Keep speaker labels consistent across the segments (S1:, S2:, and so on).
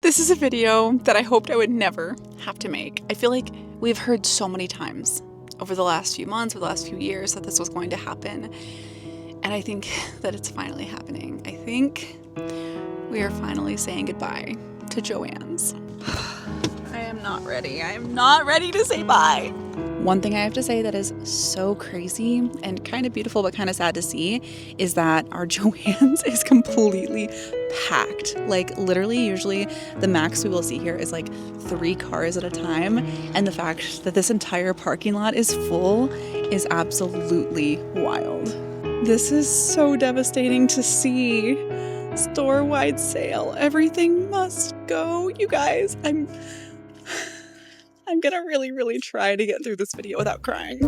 S1: This is a video that I hoped I would never have to make. I feel like we've heard so many times over the last few months, over the last few years that this was going to happen. And I think that it's finally happening. I think we are finally saying goodbye to Joann's. I am not ready. I am not ready to say bye. One thing I have to say that is so crazy and kind of beautiful but kind of sad to see is that our Joann's is completely packed. Like literally, usually the max we will see here is like 3 cars at a time. And the fact that this entire parking lot is full is absolutely wild. This is so devastating to see. Storewide sale. Everything must go. You guys, I'm gonna really try to get through this video without crying.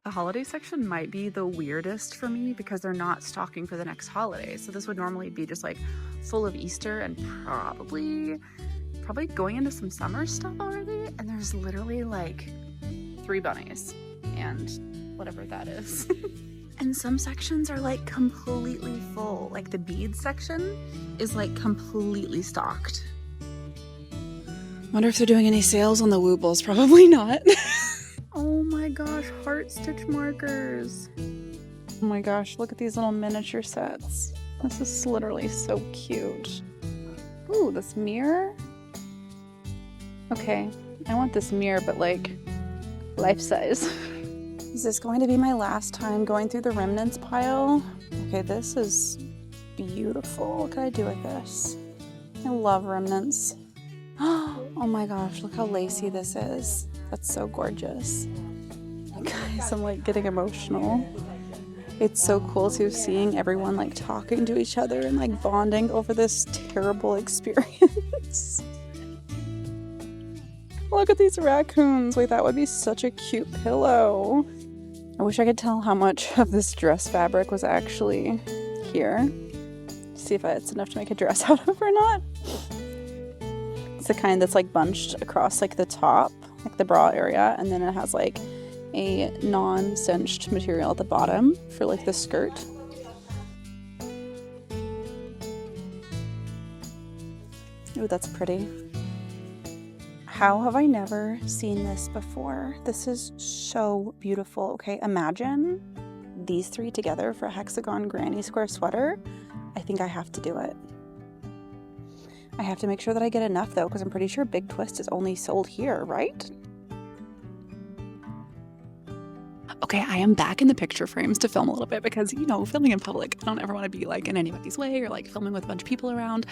S1: The holiday section might be the weirdest for me because they're not stocking for the next holiday. So this would normally be just like full of Easter and probably going into some summer stuff already. And there's literally like 3 bunnies and whatever that is. And some sections are like completely full. Like the beads section is like completely stocked. Wonder if they're doing any sales on the Woobles. Probably not. Oh my gosh, heart stitch markers. Oh my gosh, look at these little miniature sets. This is literally so cute. Ooh, this mirror. Okay, I want this mirror, but like life size. Is this going to be my last time going through the remnants pile? Okay, this is beautiful. What can I do with this? I love remnants. Oh my gosh, look how lacy this is. That's so gorgeous. Guys, I'm like getting emotional. It's so cool to seeing everyone like talking to each other and like bonding over this terrible experience. Look at these raccoons. Wait, that would be such a cute pillow. I wish I could tell how much of this dress fabric was actually here. See if it's enough to make a dress out of or not. It's the kind that's like bunched across like the top, like the bra area, and then it has like a non-cinched material at the bottom for like the skirt. Oh, that's pretty. How have I never seen this before? This is so beautiful. Okay, imagine these 3 together for a hexagon granny square sweater. I think I have to do it. I have to make sure that I get enough though, because I'm pretty sure Big Twist is only sold here, right? Okay, I am back in the picture frames to film a little bit because, you know, filming in public, I don't ever want to be like in anybody's way or like filming with a bunch of people around.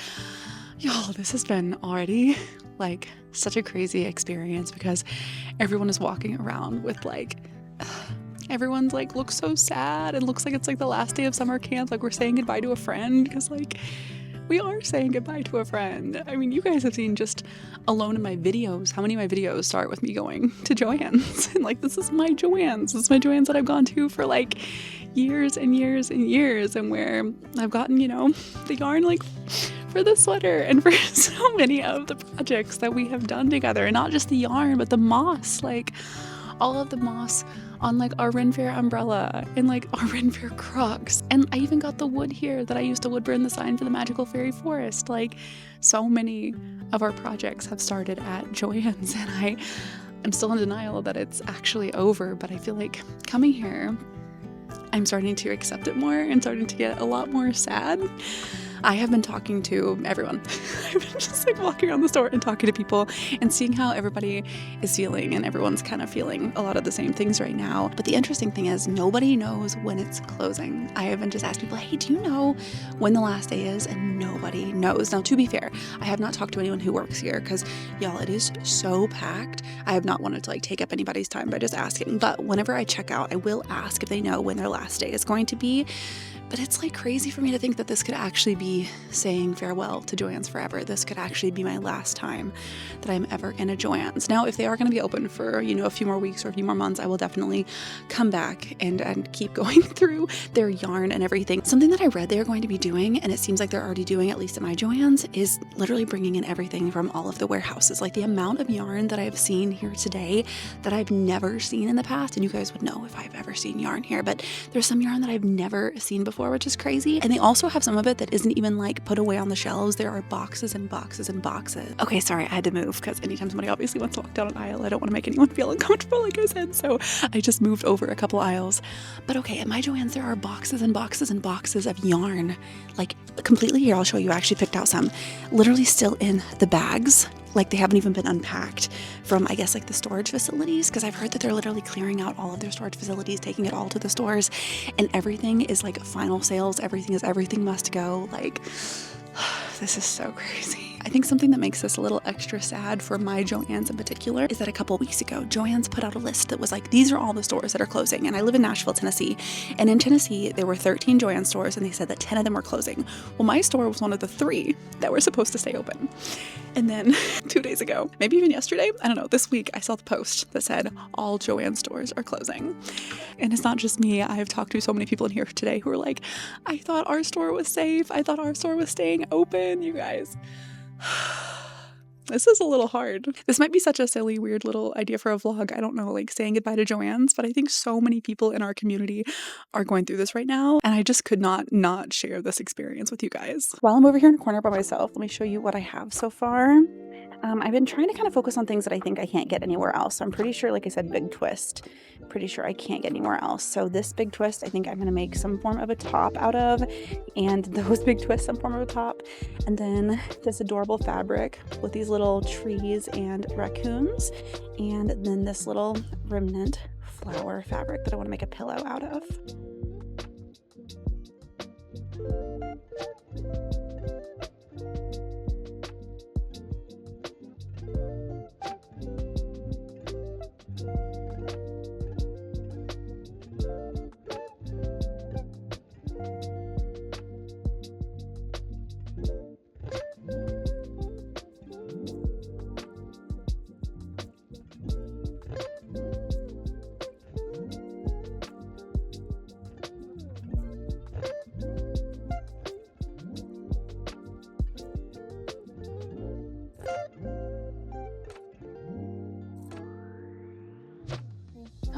S1: Y'all, this has been already like such a crazy experience because everyone is walking around with like, everyone's like looks so sad. It looks like it's like the last day of summer camp. Like we're saying goodbye to a friend because like we are saying goodbye to a friend. I mean, you guys have seen just alone in my videos, how many of my videos start with me going to Joann's? And like, this is my Joann's. This is my Joann's that I've gone to for like years and years and years, and where I've gotten, you know, the yarn like for the sweater and for so many of the projects that we have done together. And not just the yarn, but the moss, like all of the moss on like our Ren Fair umbrella and like our Ren Fair Crocs. And I even got the wood here that I used to wood burn the sign for the Magical Fairy Forest. Like so many of our projects have started at Joann's, and I'm still in denial that it's actually over, but I feel like coming here, I'm starting to accept it more and starting to get a lot more sad. I have been talking to everyone. I've been just like walking around the store and talking to people and seeing how everybody is feeling, and everyone's kind of feeling a lot of the same things right now. But the interesting thing is nobody knows when it's closing. I have been just asking people, hey, do you know when the last day is? And nobody knows. Now, to be fair, I have not talked to anyone who works here because, y'all, it is so packed. I have not wanted to like take up anybody's time by just asking. But whenever I check out, I will ask if they know when their last day is going to be. But it's like crazy for me to think that this could actually be be saying farewell to Joann's forever. This could actually be my last time that I'm ever in a Joann's. Now, if they are going to be open for, you know, a few more weeks or a few more months, I will definitely come back and keep going through their yarn and everything. Something that I read they are going to be doing, and it seems like they're already doing, at least at my Joann's, is literally bringing in everything from all of the warehouses. Like the amount of yarn that I've seen here today that I've never seen in the past, and you guys would know if I've ever seen yarn here, but there's some yarn that I've never seen before, which is crazy. And they also have some of it that isn't even like put away on the shelves. There are boxes and boxes and boxes. Okay, sorry, I had to move because anytime somebody obviously wants to walk down an aisle, I don't want to make anyone feel uncomfortable, like I said, so I just moved over a couple aisles. But okay, at my Joann's, there are boxes and boxes and boxes of yarn, like completely, here, I'll show you, I actually picked out some, literally still in the bags. Like they haven't even been unpacked from, I guess, like the storage facilities, because I've heard that they're literally clearing out all of their storage facilities, taking it all to the stores, and everything is like final sales. Everything must go. Like, this is so crazy. I think something that makes this a little extra sad for my Joann's in particular is that a couple weeks ago, Joann's put out a list that was like, these are all the stores that are closing. And I live in Nashville, Tennessee. And in Tennessee, there were 13 Joann stores, and they said that 10 of them were closing. Well, my store was one of the 3 that were supposed to stay open. And then 2 days ago, maybe even yesterday, I don't know, this week, I saw the post that said all Joann stores are closing. And it's not just me. I have talked to so many people in here today who are like, I thought our store was safe. I thought our store was staying open, you guys. This is a little hard. This might be such a silly, weird little idea for a vlog. I don't know, like saying goodbye to Joann's, but I think so many people in our community are going through this right now, and I just could not share this experience with you guys. While I'm over here in the corner by myself, let me show you what I have so far. I've been trying to kind of focus on things that I think I can't get anywhere else. So I'm pretty sure, like I said, big twist. Pretty sure I can't get anywhere else. So this big twist, I think I'm going to make some form of a top out of, and those big twists, some form of a top. And then this adorable fabric with these little trees and raccoons. And then this little remnant flower fabric that I want to make a pillow out of.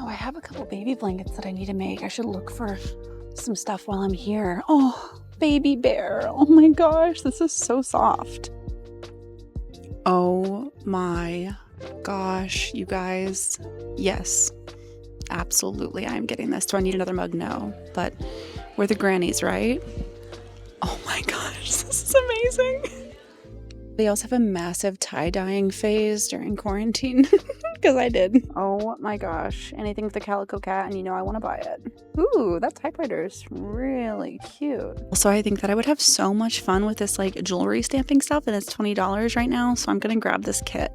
S1: Oh, I have a couple baby blankets that I need to make. I should look for some stuff while I'm here. Oh, baby bear. Oh my gosh, this is so soft. Oh my gosh, you guys. Yes, absolutely, I'm getting this. Do I need another mug? No, but we're the grannies, right? Oh my gosh, this is amazing. They also have a massive tie-dyeing phase during quarantine, because I did. Oh my gosh, anything with the calico cat, and you know I want to buy it. Ooh, that typewriter is really cute. So I think that I would have so much fun with this like jewelry stamping stuff, and it's $20 right now, so I'm gonna grab this kit.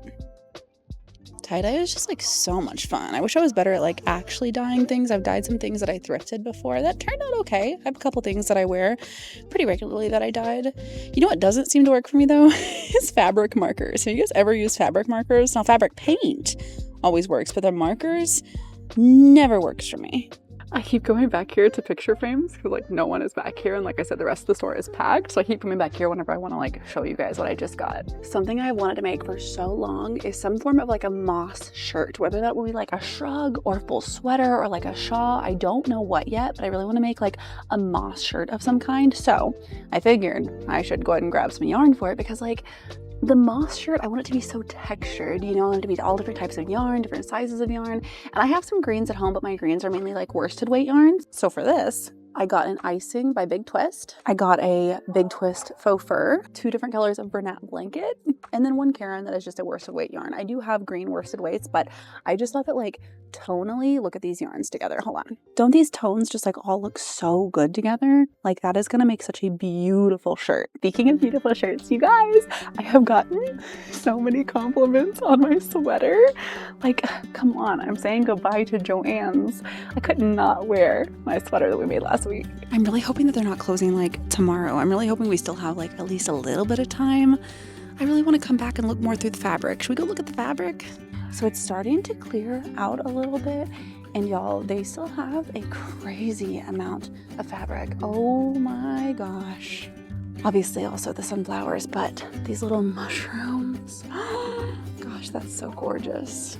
S1: Tie-dye is just like so much fun. I wish I was better at like actually dyeing things. I've dyed some things that I thrifted before that turned out okay. I have a couple things that I wear pretty regularly that I dyed. You know what doesn't seem to work for me though? Is fabric markers. Have you guys ever used fabric markers? Now fabric paint always works, but the markers never works for me. I keep going back here to picture frames because like no one is back here, and like I said, the rest of the store is packed, so I keep coming back here whenever I want to like show you guys what I just got. Something I wanted to make for so long is some form of like a moss shirt, whether that will be like a shrug or full sweater or like a shawl. I don't know what yet, but I really want to make like a moss shirt of some kind. So I figured I should go ahead and grab some yarn for it, because like the moss shirt, I want it to be so textured, you know, I want it to be all different types of yarn, different sizes of yarn. And I have some greens at home, but my greens are mainly like worsted weight yarns. So for this, I got an icing by Big Twist. I got a Big Twist faux fur, 2 different colors of Bernat blanket, and then 1 Karen that is just a worsted weight yarn. I do have green worsted weights, but I just thought that like tonally, look at these yarns together. Hold on. Don't these tones just like all look so good together? Like that is gonna make such a beautiful shirt. Speaking of beautiful shirts, you guys, I have gotten so many compliments on my sweater. Like, come on, I'm saying goodbye to Joann's. I could not wear my sweater that we made last last week. I'm really hoping that they're not closing like tomorrow. I'm really hoping we still have like at least a little bit of time. I really want to come back and look more through the fabric. Should we go look at the fabric? So it's starting to clear out a little bit, and y'all, they still have a crazy amount of fabric. Oh my gosh. Obviously also the sunflowers, but these little mushrooms. Gosh, that's so gorgeous.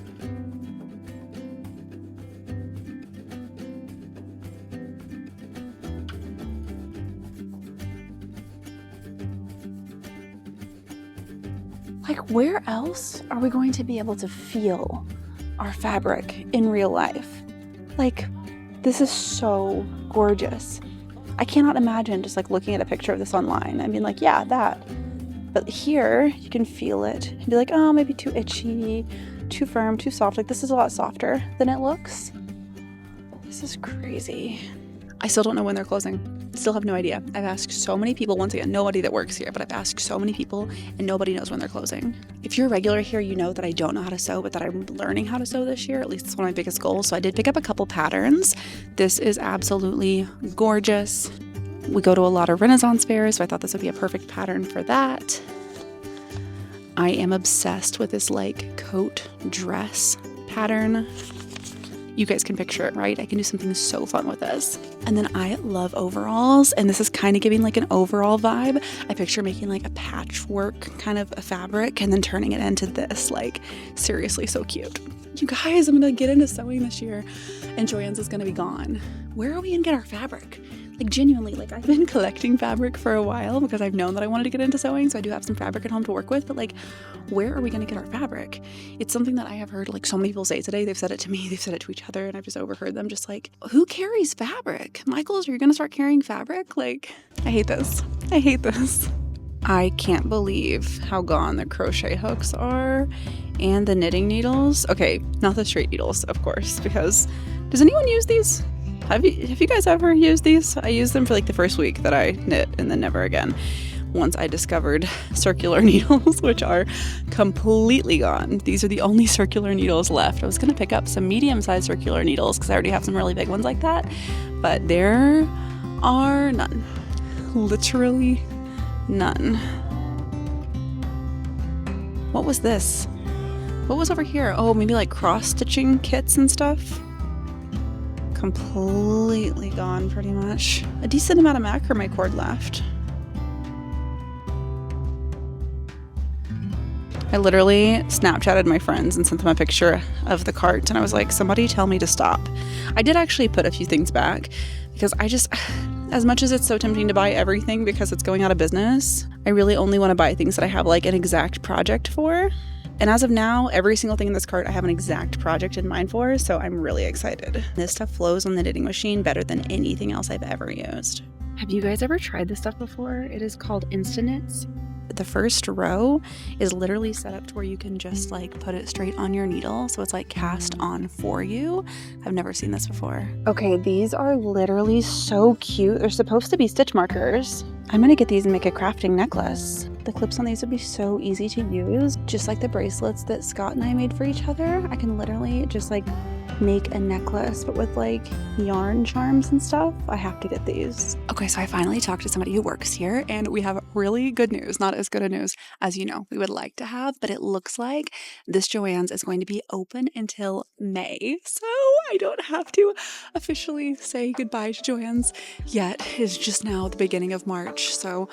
S1: Like, where else are we going to be able to feel our fabric in real life? Like, this is so gorgeous. I cannot imagine just like looking at a picture of this online and being like, yeah, that. But here you can feel it and be like, oh, maybe too itchy, too firm, too soft. Like, this is a lot softer than it looks. This is crazy. I still don't know when they're closing. Still have no idea. I've asked so many people, once again, nobody that works here, but I've asked so many people and nobody knows when they're closing. If you're a regular here, you know that I don't know how to sew, but that I'm learning how to sew this year. At least it's one of my biggest goals. So I did pick up a couple patterns. This is absolutely gorgeous. We go to a lot of Renaissance fairs, so I thought this would be a perfect pattern for that. I am obsessed with this like coat dress pattern. You guys can picture it, right? I can do something so fun with this. And then I love overalls, and this is kind of giving like an overall vibe. I picture making like a patchwork kind of a fabric and then turning it into this, like, seriously so cute. You guys, I'm gonna get into sewing this year, and Joann's is gonna be gone. Where are we gonna get our fabric? Like, genuinely, like, I've been collecting fabric for a while because I've known that I wanted to get into sewing, so I do have some fabric at home to work with, but like, where are we gonna get our fabric? It's something that I have heard like so many people say today. They've said it to me, they've said it to each other, and I've just overheard them just like, who carries fabric? Michaels, are you gonna start carrying fabric? Like, I hate this. I hate this. I can't believe how gone the crochet hooks are and the knitting needles. Okay, not the straight needles, of course, because does anyone use these? Have you guys ever used these? I used them for like the first week that I knit and then never again. Once I discovered circular needles, which are completely gone. These are the only circular needles left. I was gonna pick up some medium-sized circular needles because I already have some really big ones like that, but there are none. Literally none. What was this? What was over here? Oh, maybe like cross-stitching kits and stuff? Completely gone, pretty much. A decent amount of macrame cord left. I literally Snapchatted my friends and sent them a picture of the cart, and I was like, somebody tell me to stop. I did actually put a few things back because I just, as much as it's so tempting to buy everything because it's going out of business, I really only want to buy things that I have like an exact project for. And as of now, every single thing in this cart I have an exact project in mind for, so I'm really excited. This stuff flows on the knitting machine better than anything else I've ever used. Have you guys ever tried this stuff before? It is called Instaknits. The first row is literally set up to where you can just like put it straight on your needle, so it's like cast on for you. I've never seen this before. Okay, these are literally so cute. They're supposed to be stitch markers. I'm gonna get these and make a crafting necklace. The clips on these would be so easy to use, just like the bracelets that Scott and I made for each other. I can literally just like make a necklace, but with like yarn charms and stuff. I have to get these. Okay, so I finally talked to somebody who works here, and we have really good news. Not as good a news as you know we would like to have, but it looks like this Joann's is going to be open until May. So I don't have to officially say goodbye to Joann's yet. It's just now the beginning of March, so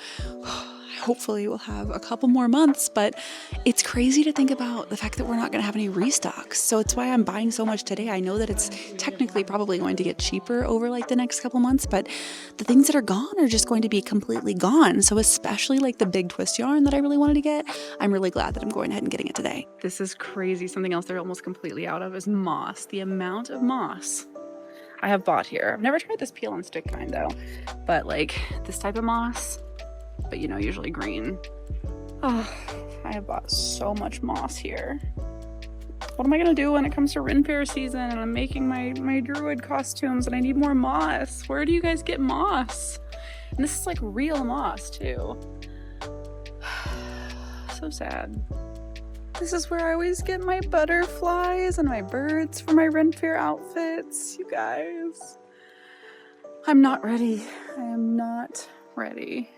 S1: hopefully we'll have a couple more months, but it's crazy to think about the fact that we're not going to have any restocks. So it's why I'm buying so much today. I know that it's technically probably going to get cheaper over like the next couple months, but the things that are gone are just going to be completely gone. So especially like the big twist yarn that I really wanted to get, I'm really glad that I'm going ahead and getting it today. This is crazy. Something else they're almost completely out of is moss. The amount of moss I have bought here. I've never tried this peel and stick kind though, but like this type of moss, but you know, usually green. Oh, I have bought so much moss here. What am I gonna do when it comes to Ren Fair season and I'm making my druid costumes and I need more moss? Where do you guys get moss? And this is like real moss too. So sad. This is where I always get my butterflies and my birds for my Ren Fair outfits, you guys. I'm not ready. I am not ready.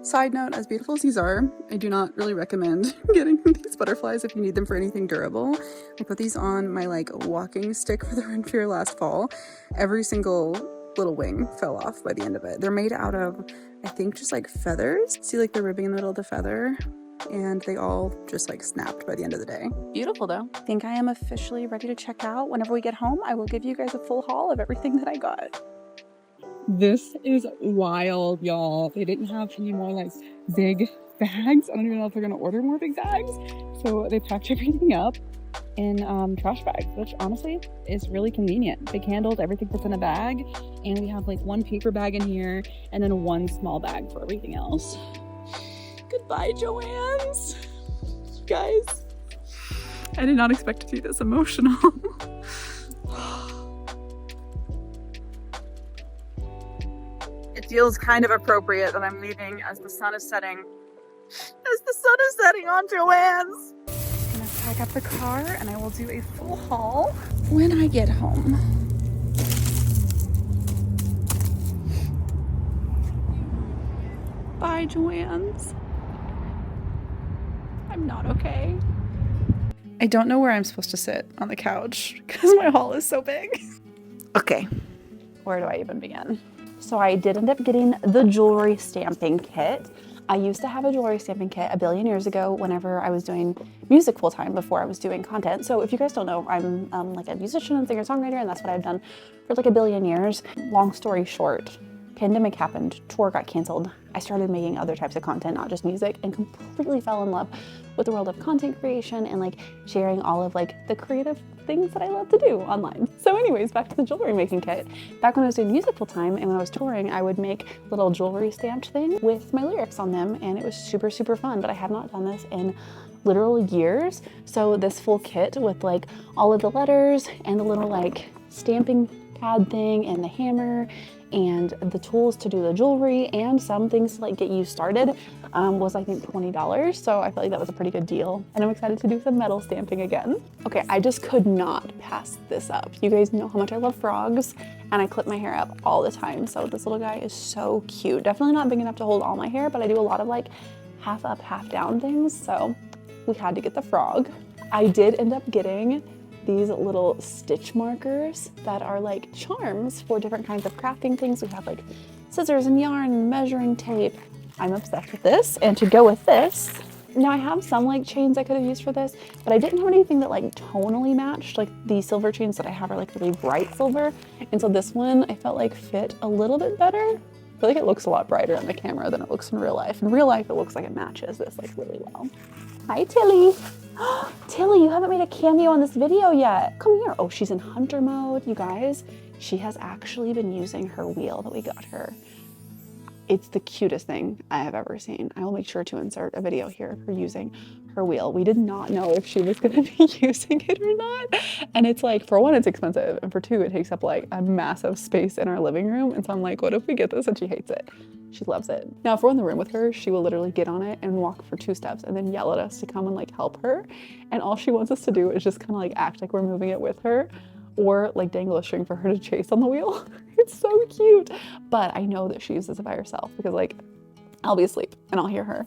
S1: Side note, as beautiful as these are, I do not really recommend getting these butterflies if you need them for anything durable. I put these on my like walking stick for the Run for Your Last fall. Every single little wing fell off by the end of it. They're made out of, I think, just like feathers. See like the ribbing in the middle of the feather? And they all just like snapped by the end of the day. Beautiful though. I think I am officially ready to check out. Whenever we get home, I will give you guys a full haul of everything that I got. This is wild, y'all. They didn't have any more like big bags. I don't even know if they're gonna order more big bags. So they packed everything up in trash bags, which honestly is really convenient. Big handled, everything fits in a bag. And we have like one paper bag in here and then one small bag for everything else. Goodbye, Joann's. Guys, I did not expect to be this emotional. It feels kind of appropriate that I'm leaving as the sun is setting. As the sun is setting on Joann's. I'm gonna pack up the car and I will do a full haul when I get home. Bye, Joann's. I'm not okay. I don't know where I'm supposed to sit on the couch because my haul is so big. Okay, where do I even begin? So I did end up getting the jewelry stamping kit. I used to have a jewelry stamping kit a billion years ago whenever I was doing music full time before I was doing content. So if you guys don't know, I'm like a musician and singer-songwriter, and that's what I've done for like a billion years. Long story short, pandemic happened, tour got canceled. I started making other types of content, not just music, and completely fell in love with the world of content creation and like sharing all of like the creative things that I love to do online. So anyways, back to the jewelry making kit. Back when I was doing music full time and when I was touring, I would make little jewelry stamped thing with my lyrics on them, and it was super, super fun, but I have not done this in literal years. So this full kit with like all of the letters and the little like stamping pad thing and the hammer and the tools to do the jewelry and some things to like get you started was I think $20. So I felt like that was a pretty good deal. And I'm excited to do some metal stamping again. Okay, I just could not pass this up. You guys know how much I love frogs and I clip my hair up all the time. So this little guy is so cute. Definitely not big enough to hold all my hair, but I do a lot of like half up, half down things. So we had to get the frog. I did end up getting these little stitch markers that are like charms for different kinds of crafting things. We have like scissors and yarn and measuring tape. I'm obsessed with this. And to go with this, now I have some like chains I could have used for this, but I didn't have anything that like tonally matched. Like the silver chains that I have are like really bright silver. And so this one I felt like fit a little bit better. I feel like it looks a lot brighter on the camera than it looks in real life. In real life, it looks like it matches this like really well. Hi, Tilly. Tilly, you haven't made a cameo on this video yet. Come here. Oh, she's in hunter mode, you guys. She has actually been using her wheel that we got her. It's the cutest thing I have ever seen. I will make sure to insert a video here of her using her wheel. We did not know if she was gonna be using it or not. And it's like, for one, it's expensive. And for two, it takes up like a massive space in our living room. And so I'm like, what if we get this? And she hates it. She loves it. Now, if we're in the room with her, she will literally get on it and walk for 2 steps and then yell at us to come and like help her. And all she wants us to do is just kind of like act like we're moving it with her or like dangle a string for her to chase on the wheel. It's so cute. But I know that she uses it by herself because like I'll be asleep and I'll hear her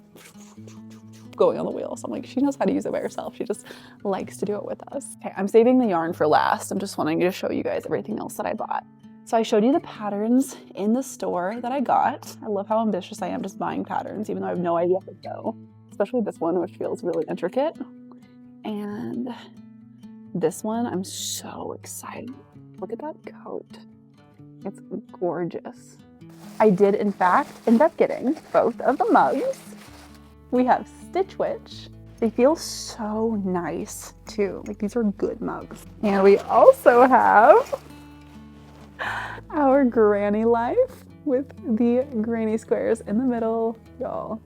S1: going on the wheel. So I'm like, she knows how to use it by herself. She just likes to do it with us. Okay, I'm saving the yarn for last. I'm just wanting to show you guys everything else that I bought. So I showed you the patterns in the store that I got. I love how ambitious I am just buying patterns, even though I have no idea how to go. Especially this one, which feels really intricate. And this one, I'm so excited. Look at that coat. It's gorgeous. I did, in fact, end up getting both of the mugs. We have Stitch Witch. They feel so nice, too. Like, these are good mugs. And we also have our granny life with the granny squares in the middle. Y'all,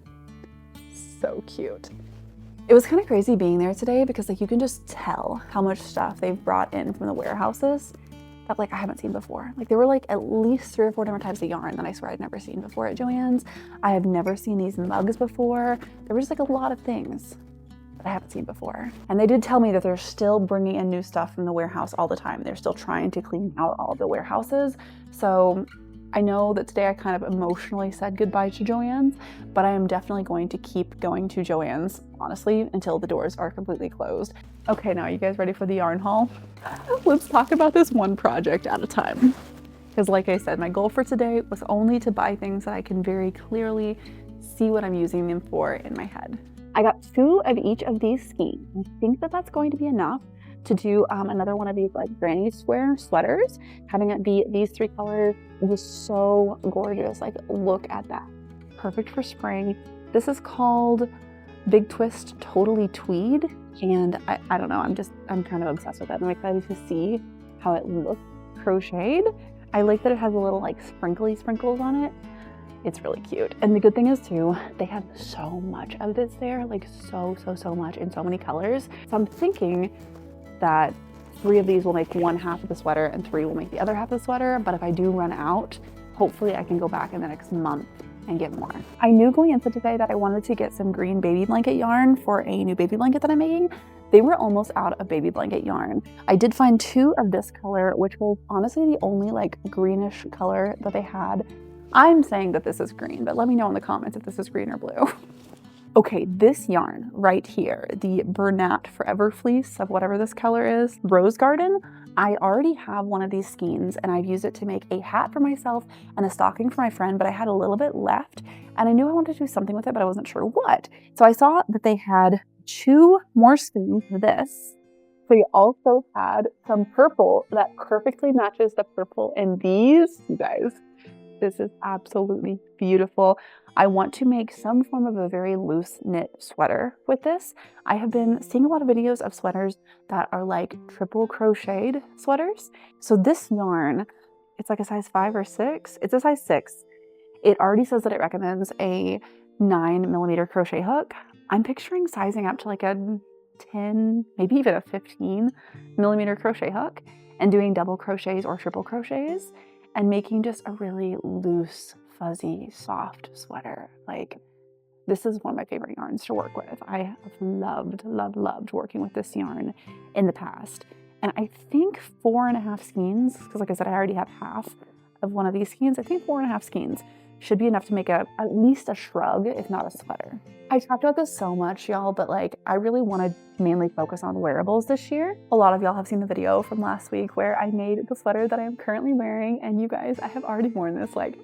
S1: so cute. It was kind of crazy being there today because like you can just tell how much stuff they've brought in from the warehouses that like I haven't seen before. Like there were like at least 3 or 4 different types of yarn that I swear I'd never seen before at Joann's. I have never seen these mugs before. There was just like a lot of things that I haven't seen before. And they did tell me that they're still bringing in new stuff from the warehouse all the time. They're still trying to clean out all the warehouses. So I know that today I kind of emotionally said goodbye to Joann's, but I am definitely going to keep going to Joann's, honestly, until the doors are completely closed. Okay, now are you guys ready for the yarn haul? Let's talk about this one project at a time. Because like I said, my goal for today was only to buy things that I can very clearly see what I'm using them for in my head. I got 2 of each of these skeins. I think that that's going to be enough to do another one of these like granny square sweaters. Having it be these 3 colors was so gorgeous. Like, look at that. Perfect for spring. This is called Big Twist Totally Tweed. And I don't know, I'm kind of obsessed with it. I'm excited to see how it looks crocheted. I like that it has a little like sprinkly sprinkles on it. It's really cute. And the good thing is too, they have so much of this there, like so much in so many colors. So I'm thinking that 3 of these will make one half of the sweater and 3 will make the other half of the sweater. But if I do run out, hopefully I can go back in the next month and get more. I knew going into today that I wanted to get some green baby blanket yarn for a new baby blanket that I'm making. They were almost out of baby blanket yarn. I did find 2 of this color, which was honestly the only like greenish color that they had. I'm saying that this is green, but let me know in the comments if this is green or blue. Okay, this yarn right here, the Bernat Forever Fleece of whatever this color is, Rose Garden, I already have one of these skeins and I've used it to make a hat for myself and a stocking for my friend, but I had a little bit left and I knew I wanted to do something with it, but I wasn't sure what. So I saw that they had 2 more skeins of this. They also had some purple that perfectly matches the purple in these, you guys. This is absolutely beautiful. I want to make some form of a very loose knit sweater with this. I have been seeing a lot of videos of sweaters that are like triple crocheted sweaters. So this yarn, it's like a size 5 or 6. It's a size 6. It already says that it recommends a 9mm crochet hook. I'm picturing sizing up to like a 10, maybe even a 15mm crochet hook and doing double crochets or triple crochets and making just a really loose, fuzzy, soft sweater. Like, this is one of my favorite yarns to work with. I have loved working with this yarn in the past. And I think 4.5 skeins, because like I said, I already have half of one of these skeins. I think 4.5 skeins should be enough to make at least a shrug, if not a sweater. I talked about this so much, y'all, but like, I really want to mainly focus on wearables this year. A lot of y'all have seen the video from last week where I made the sweater that I am currently wearing, and you guys, I have already worn this like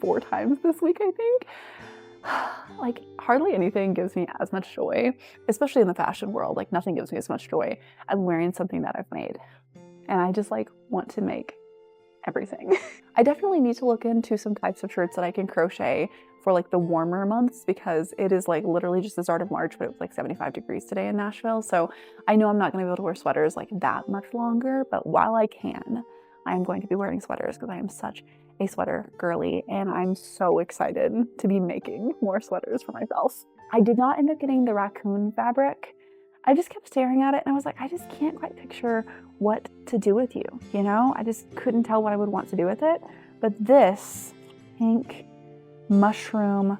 S1: 4 times this week, I think. Like, hardly anything gives me as much joy, especially in the fashion world. Like, nothing gives me as much joy as wearing something that I've made. And I just like want to make everything. I definitely need to look into some types of shirts that I can crochet for like the warmer months, because it is like literally just the start of March, but it was like 75 degrees today in Nashville. So I know I'm not gonna be able to wear sweaters like that much longer, but while I can, I am going to be wearing sweaters because I am such a sweater girly and I'm so excited to be making more sweaters for myself. I did not end up getting the raccoon fabric. I just kept staring at it and I was like, I just can't quite picture what to do with you, you know? I just couldn't tell what I would want to do with it. But this pink mushroom,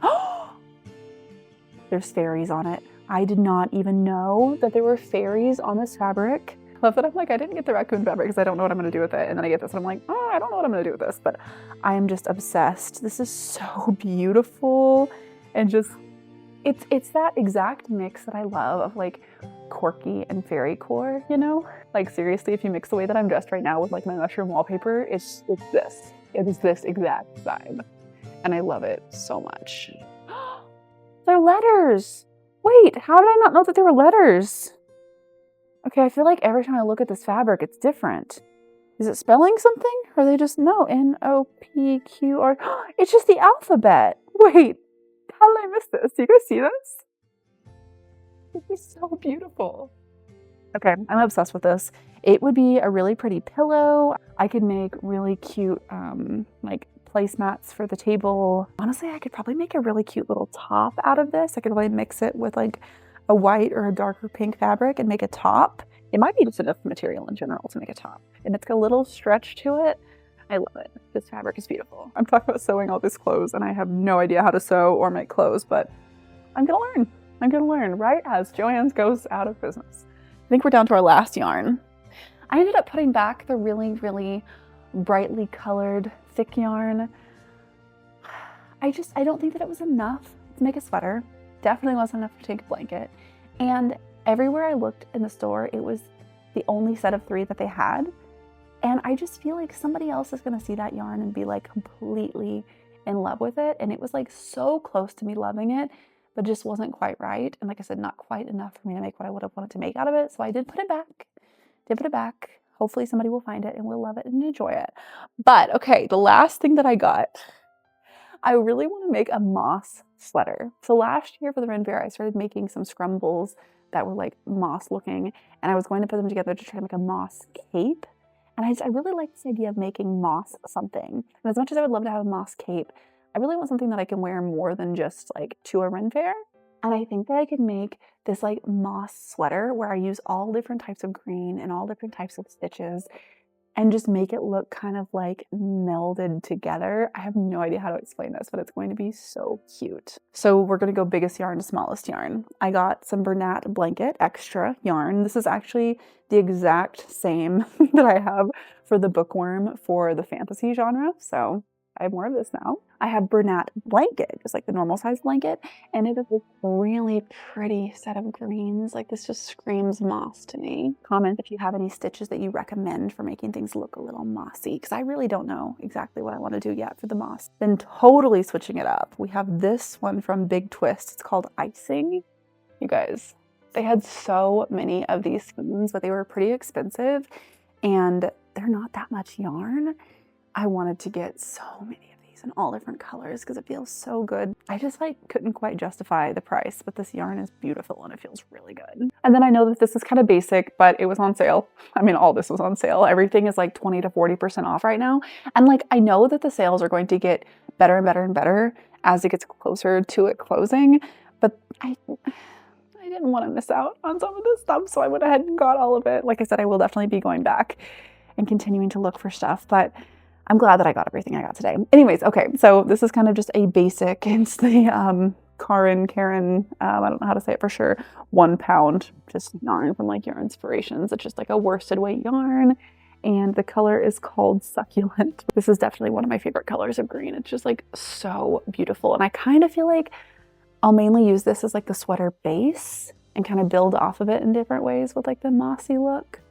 S1: there's fairies on it. I did not even know that there were fairies on this fabric. I love that I'm like, I didn't get the raccoon fabric because I don't know what I'm gonna do with it. And then I get this and I'm like, oh, I don't know what I'm gonna do with this, but I am just obsessed. This is so beautiful and just, it's that exact mix that I love of like quirky and fairy core, you know? Like seriously, if you mix the way that I'm dressed right now with like my mushroom wallpaper, it's this. It is this exact vibe. And I love it so much. They're letters. Wait, how did I not know that they were letters? Okay, I feel like every time I look at this fabric, it's different. Is it spelling something? Or are they just, no, N-O-P-Q-R. It's just the alphabet. Wait, how did I miss this? Do you guys see this? This is so beautiful. Okay, I'm obsessed with this. It would be a really pretty pillow. I could make really cute, like placemats for the table. Honestly, I could probably make a really cute little top out of this. I could probably mix it with like a white or a darker pink fabric and make a top. It might be just enough material in general to make a top. And it's got a little stretch to it. I love it. This fabric is beautiful. I'm talking about sewing all these clothes and I have no idea how to sew or make clothes, but I'm gonna learn. I'm gonna learn right as Joann's goes out of business. I think we're down to our last yarn. I ended up putting back the really brightly colored thick yarn. I don't think that it was enough to make a sweater. Definitely wasn't enough to take a blanket. And everywhere I looked in the store, it was the only set of 3 that they had. And I just feel like somebody else is gonna see that yarn and be like completely in love with it. And it was like so close to me loving it, but just wasn't quite right. And like I said, not quite enough for me to make what I would have wanted to make out of it. So I did put it back. Hopefully somebody will find it and will love it and enjoy it. But okay, the last thing that I got, I really want to make a moss sweater. So last year for the Ren Fair, I started making some scrumbles that were like moss looking, and I was going to put them together to try to make a moss cape. And I really like this idea of making moss something. And as much as I would love to have a moss cape, I really want something that I can wear more than just like to a Ren Fair. And I think that I could make this like moss sweater where I use all different types of green and all different types of stitches and just make it look kind of like melded together. I have no idea how to explain this, but it's going to be so cute. So we're gonna go biggest yarn to smallest yarn. I got some Bernat Blanket extra yarn. This is actually the exact same that I have for the bookworm for the fantasy genre. So I have more of this now. I have Bernat Blanket, just like the normal size blanket, and it is this really pretty set of greens. Like this just screams moss to me. Comment if you have any stitches that you recommend for making things look a little mossy, because I really don't know exactly what I want to do yet for the moss. Then totally switching it up, we have this one from Big Twist. It's called Icing. You guys, they had so many of these skeins, but they were pretty expensive, and they're not that much yarn. I wanted to get so many of these in all different colors because it feels so good. I just like couldn't quite justify the price, but this yarn is beautiful and it feels really good. And then I know that this is kind of basic, but it was on sale. I mean, all this was on sale. Everything is like 20 to 40% off right now. And like, I know that the sales are going to get better and better and better as it gets closer to it closing, but I didn't want to miss out on some of this stuff, so I went ahead and got all of it. Like I said, I will definitely be going back and continuing to look for stuff, but I'm glad that I got everything I got today. Anyways, okay, so this is kind of just a basic. It's the Karen, I don't know how to say it for sure, 1 pound, just yarn from like your Inspirations. It's just like a worsted weight yarn, and the color is called Succulent. This is definitely one of my favorite colors of green. It's just like so beautiful, and I kind of feel like I'll mainly use this as like the sweater base and kind of build off of it in different ways with like the mossy look.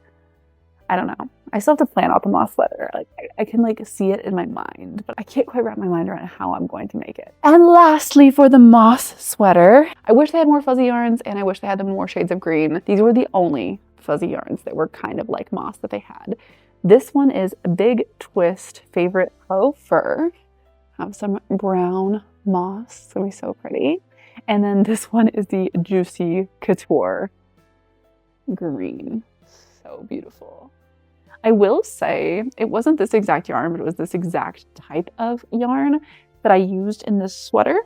S1: I don't know. I still have to plan out the moss sweater. Like I can like see it in my mind, but I can't quite wrap my mind around how I'm going to make it. And lastly, for the moss sweater, I wish they had more fuzzy yarns and I wish they had them in more shades of green. These were the only fuzzy yarns that were kind of like moss that they had. This one is Big Twist Favorite Faux Fur. Have some brown moss. It's gonna be so pretty. And then this one is the Juicy Couture green. So beautiful. I will say it wasn't this exact yarn, but it was this exact type of yarn that I used in this sweater,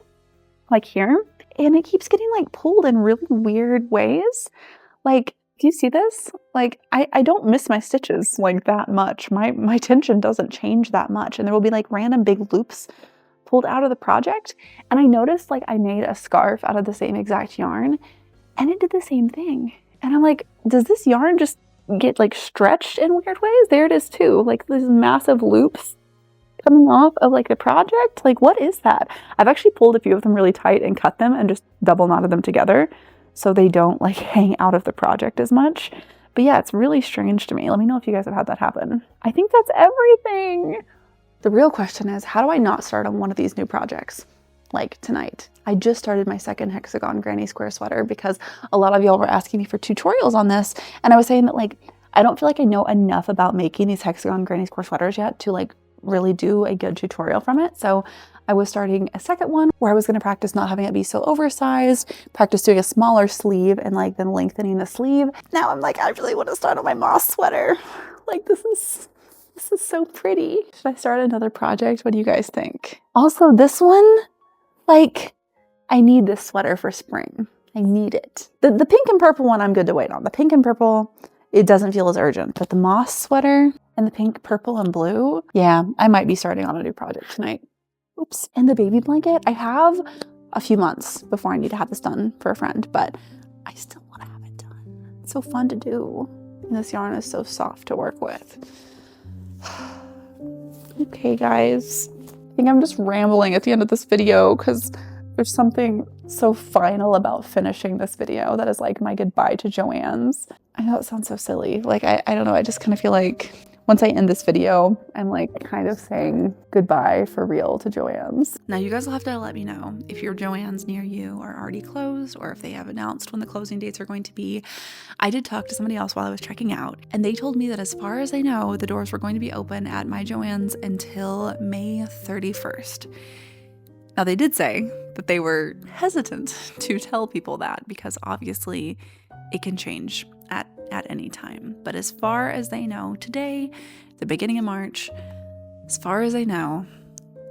S1: like here. And it keeps getting like pulled in really weird ways. Like, do you see this? Like, I don't miss my stitches like that much. My tension doesn't change that much. And there will be like random big loops pulled out of the project. And I noticed like I made a scarf out of the same exact yarn and it did the same thing. And I'm like, does this yarn just get like stretched in weird ways? There it is too, like these massive loops coming off of like the project. Like, what is that? I've actually pulled a few of them really tight and cut them and just double knotted them together so they don't like hang out of the project as much. But yeah, it's really strange to me. Let me know if you guys have had that happen. I think that's everything. The real question is, how do I not start on one of these new projects? Like tonight. I just started my second hexagon granny square sweater because a lot of y'all were asking me for tutorials on this, and I was saying that like I don't feel like I know enough about making these hexagon granny square sweaters yet to like really do a good tutorial from it. So I was starting a second one where I was going to practice not having it be so oversized, practice doing a smaller sleeve and like then lengthening the sleeve. Now I'm like, I really want to start on my moss sweater. Like this is so pretty. Should I start another project? What do you guys think? Also, this one, like, I need this sweater for spring. I need it. The pink and purple one I'm good to wait on. The pink and purple, it doesn't feel as urgent. But the moss sweater and the pink, purple, and blue, yeah, I might be starting on a new project tonight. Oops. And the baby blanket, I have a few months before I need to have this done for a friend, but I still want to have it done. It's so fun to do. And this yarn is so soft to work with. Okay, guys. think I'm just rambling at the end of this video because there's something so final about finishing this video that is like my goodbye to Joann's. I know it sounds so silly. Like, I don't know. I just kind of feel like once I end this video, I'm like kind of saying goodbye for real to Joann's. Now you guys will have to let me know if your Joann's near you are already closed or if they have announced when the closing dates are going to be. I did talk to somebody else while I was checking out, and they told me that as far as I know, the doors were going to be open at my Joann's until May 31st. Now they did say that they were hesitant to tell people that because obviously it can change at any time. But as far as they know today, the beginning of March, as far as I know,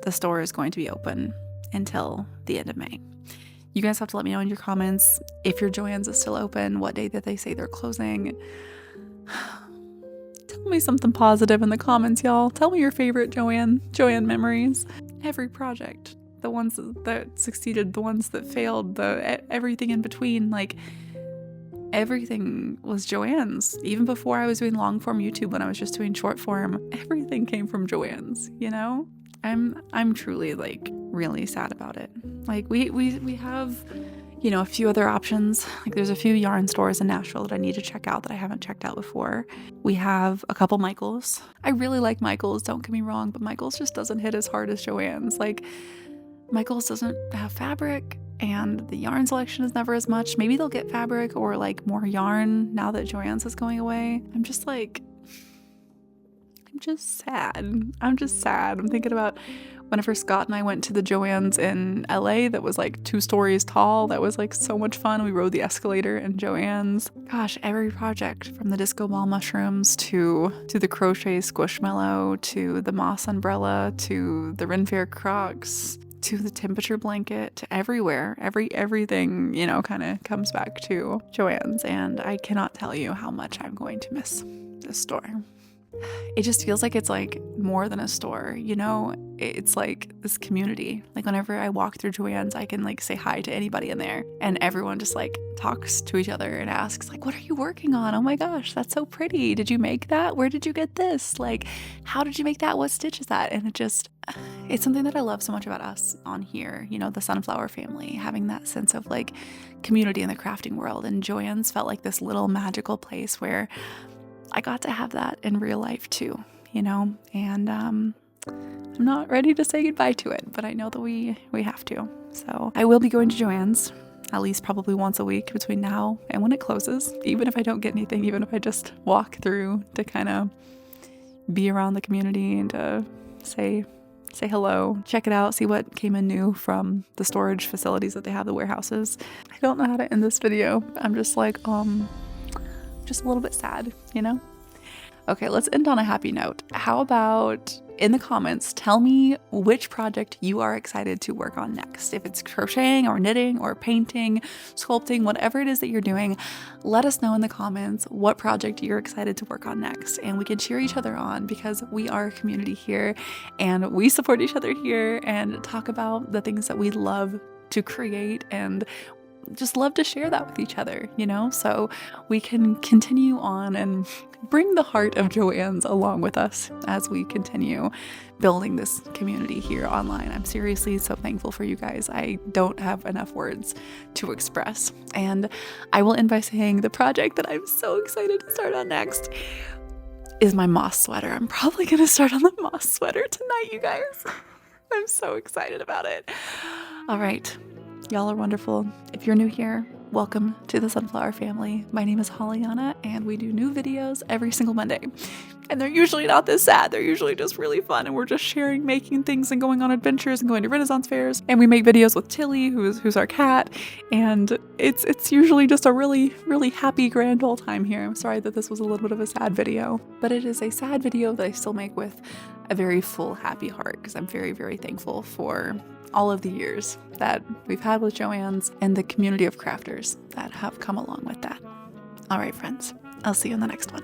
S1: the store is going to be open until the end of May. You guys have to let me know in your comments if your Joann's is still open, what day that they say they're closing. Tell me something positive in the comments, y'all. Tell me your favorite Joann memories. Every project, the ones that succeeded, the ones that failed, everything in between, like everything was Joann's. Even before I was doing long form YouTube, when I was just doing short form, everything came from Joann's, you know? I'm truly like really sad about it. Like we have, you know, a few other options. Like there's a few yarn stores in Nashville that I need to check out that I haven't checked out before. We have a couple Michaels. I really like Michaels, don't get me wrong, but Michaels just doesn't hit as hard as Joann's. Like Michaels doesn't have fabric and the yarn selection is never as much. Maybe they'll get fabric or like more yarn now that Joann's is going away. I'm just sad. I'm just sad. I'm thinking about whenever Scott and I went to the Joann's in LA that was like 2 stories tall. That was like so much fun. We rode the escalator in Joann's. Gosh, every project from the disco ball mushrooms to the crochet squishmallow to the moss umbrella to the Ren Fair Crocs to the temperature blanket to everywhere. Everything, you know, kind of comes back to Joann's, and I cannot tell you how much I'm going to miss this store. It just feels like it's like more than a store, you know? It's like this community. Like whenever I walk through Joann's, I can like say hi to anybody in there and everyone just like talks to each other and asks like, what are you working on? Oh my gosh, that's so pretty. Did you make that? Where did you get this? Like, how did you make that? What stitch is that? And it's something that I love so much about us on here, you know, the Sunflower family, having that sense of like community in the crafting world. And Joann's felt like this little magical place where I got to have that in real life too, you know, and I'm not ready to say goodbye to it, but I know that we have to. So I will be going to Joann's at least probably once a week between now and when it closes, even if I don't get anything, even if I just walk through to kind of be around the community and to say hello, check it out, see what came in new from the storage facilities that they have, the warehouses. I don't know how to end this video. I'm just like, just a little bit sad, you know? Okay, let's end on a happy note. How about in the comments, tell me which project you are excited to work on next. If it's crocheting or knitting or painting, sculpting, whatever it is that you're doing, let us know in the comments what project you're excited to work on next. And we can cheer each other on because we are a community here and we support each other here and talk about the things that we love to create and just love to share that with each other, you know, so we can continue on and bring the heart of Joann's along with us as we continue building this community here online. I'm seriously so thankful for you guys. I don't have enough words to express. And I will end by saying the project that I'm so excited to start on next is my moss sweater. I'm probably going to start on the moss sweater tonight, you guys. I'm so excited about it. All right. Y'all are wonderful. If you're new here, welcome to the Sunflower family. My name is Auna, and we do new videos every single Monday. And they're usually not this sad. They're usually just really fun, and we're just sharing, making things, and going on adventures, and going to Renaissance fairs. And we make videos with Tilly, who's our cat, and it's usually just a really, really happy, grand old time here. I'm sorry that this was a little bit of a sad video, but it is a sad video that I still make with a very full, happy heart, because I'm very, very thankful for all of the years that we've had with Joann's and the community of crafters that have come along with that. All right, friends, I'll see you in the next one.